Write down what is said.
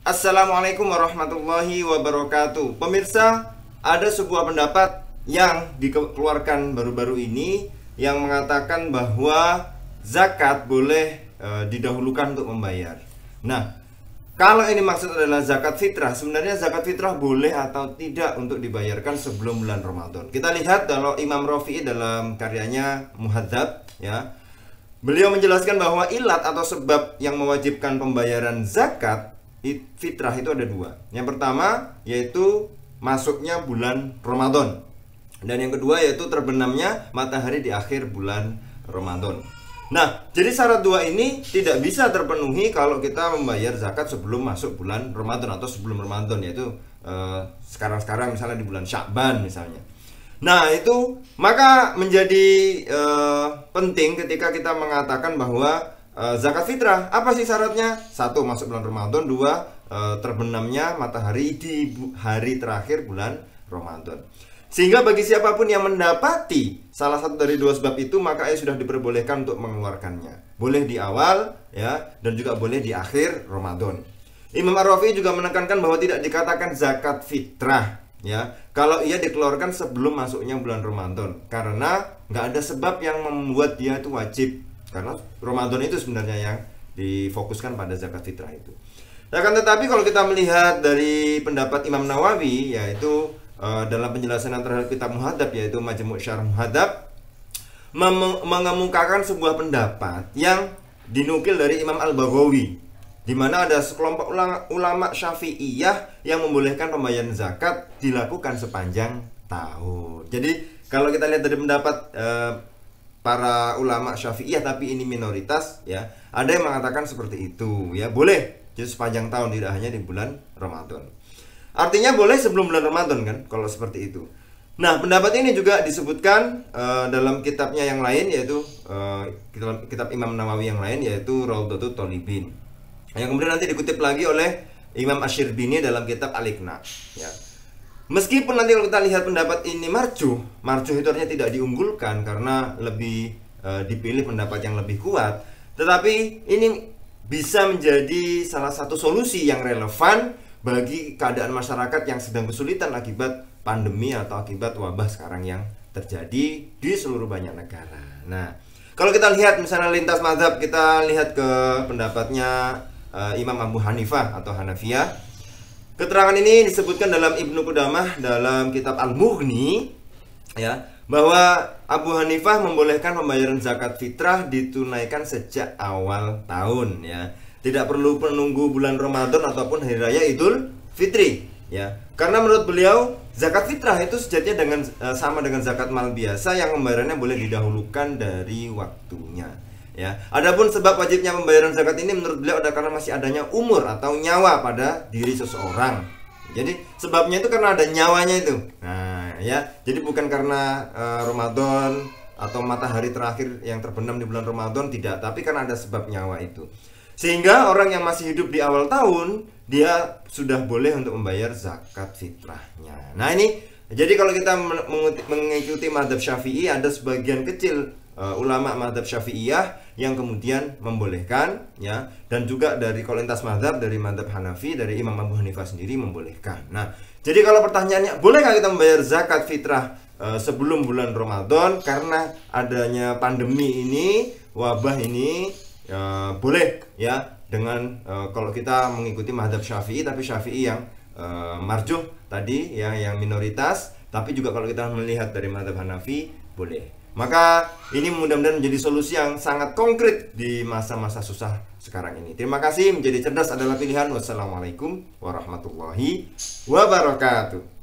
Assalamualaikum warahmatullahi wabarakatuh. Pemirsa, ada sebuah pendapat yang dikeluarkan baru-baru ini yang mengatakan bahwa zakat boleh didahulukan untuk membayar. Nah, kalau ini maksud adalah zakat fitrah, sebenarnya zakat fitrah boleh atau tidak untuk dibayarkan sebelum bulan Ramadan. Kita lihat kalau Imam Rafi'i dalam karyanya Muhadzab, ya. Beliau menjelaskan bahwa ilat atau sebab yang mewajibkan pembayaran zakat fitrah itu ada dua. Yang pertama yaitu masuknya bulan Ramadan, dan yang kedua yaitu terbenamnya matahari di akhir bulan Ramadan. Nah, jadi syarat dua ini tidak bisa terpenuhi kalau kita membayar zakat sebelum masuk bulan Ramadan atau sebelum Ramadan, yaitu sekarang misalnya di bulan Sya'ban misalnya. Nah, itu maka menjadi penting ketika kita mengatakan bahwa zakat fitrah, apa sih syaratnya? Satu, masuk bulan Ramadan. Dua, terbenamnya matahari di hari terakhir bulan Ramadan. Sehingga bagi siapapun yang mendapati salah satu dari dua sebab itu, maka ia sudah diperbolehkan untuk mengeluarkannya. Boleh di awal, ya, dan juga boleh di akhir Ramadan. Imam Ar-Rafi'i juga menekankan bahwa tidak dikatakan zakat fitrah, ya, kalau ia dikeluarkan sebelum masuknya bulan Ramadan, karena nggak ada sebab yang membuat dia itu wajib. Karena Ramadan itu sebenarnya yang difokuskan pada zakat fitrah itu. Akan tetapi kalau kita melihat dari pendapat Imam Nawawi, yaitu dalam penjelasan terhadap kitab Muhadzab, yaitu Majmu' Syarh Muhadzab, mengemukakan sebuah pendapat yang dinukil dari Imam Al-Baghawi, di mana ada sekelompok ulama Syafi'iyah yang membolehkan pembayaran zakat dilakukan sepanjang tahun. Jadi kalau kita lihat dari pendapat para ulama Syafi'iyah, tapi ini minoritas, ya, ada yang mengatakan seperti itu, ya, boleh jadi sepanjang tahun, tidak hanya di bulan Ramadan. Artinya boleh sebelum bulan Ramadan kan, kalau seperti itu. Nah, pendapat ini juga disebutkan dalam kitabnya yang lain, yaitu kitab Imam Nawawi yang lain, yaitu Raudhatut Thalibin, yang kemudian nanti dikutip lagi oleh Imam Asy-Syirbini dalam kitab Al-Iqna, ya. Meskipun nanti kalau kita lihat pendapat ini marjuh itu artinya tidak diunggulkan karena lebih dipilih pendapat yang lebih kuat, tetapi ini bisa menjadi salah satu solusi yang relevan bagi keadaan masyarakat yang sedang kesulitan akibat pandemi atau akibat wabah sekarang yang terjadi di seluruh banyak negara. Nah, kalau kita lihat misalnya lintas mazhab, kita lihat ke pendapatnya Imam Abu Hanifah atau Hanafiyah. Keterangan ini disebutkan dalam Ibnu Qudamah dalam kitab Al-Mughni, ya, bahwa Abu Hanifah membolehkan pembayaran zakat fitrah ditunaikan sejak awal tahun, ya. Tidak perlu menunggu bulan Ramadan ataupun hari raya Idul Fitri, ya. Karena menurut beliau zakat fitrah itu sejatinya sama dengan zakat mal biasa yang pembayarannya boleh didahulukan dari waktunya. Ya, adapun sebab wajibnya pembayaran zakat ini menurut beliau ada karena masih adanya umur atau nyawa pada diri seseorang. Jadi sebabnya itu karena ada nyawanya itu. Nah, ya, jadi bukan karena Ramadan atau matahari terakhir yang terbenam di bulan Ramadan, tidak, tapi karena ada sebab nyawa itu. Sehingga orang yang masih hidup di awal tahun, dia sudah boleh untuk membayar zakat fitrahnya. Nah, ini jadi kalau kita mengikuti mazhab Syafi'i, ada sebagian kecil ulama mazhab Syafi'iyah yang kemudian membolehkan, ya, dan juga dari lintas mazhab, dari mazhab Hanafi, dari Imam Abu Hanifah sendiri membolehkan. Nah, jadi kalau pertanyaannya bolehkah kita membayar zakat fitrah sebelum bulan Ramadan karena adanya pandemi ini, wabah ini, boleh, ya, dengan kalau kita mengikuti mazhab Syafi'i, tapi Syafi'i yang marjuh tadi, ya, yang minoritas, tapi juga kalau kita melihat dari mazhab Hanafi boleh. Maka ini mudah-mudahan menjadi solusi yang sangat konkret di masa-masa susah sekarang ini. Terima kasih. Menjadi cerdas adalah pilihan. Wassalamualaikum warahmatullahi wabarakatuh.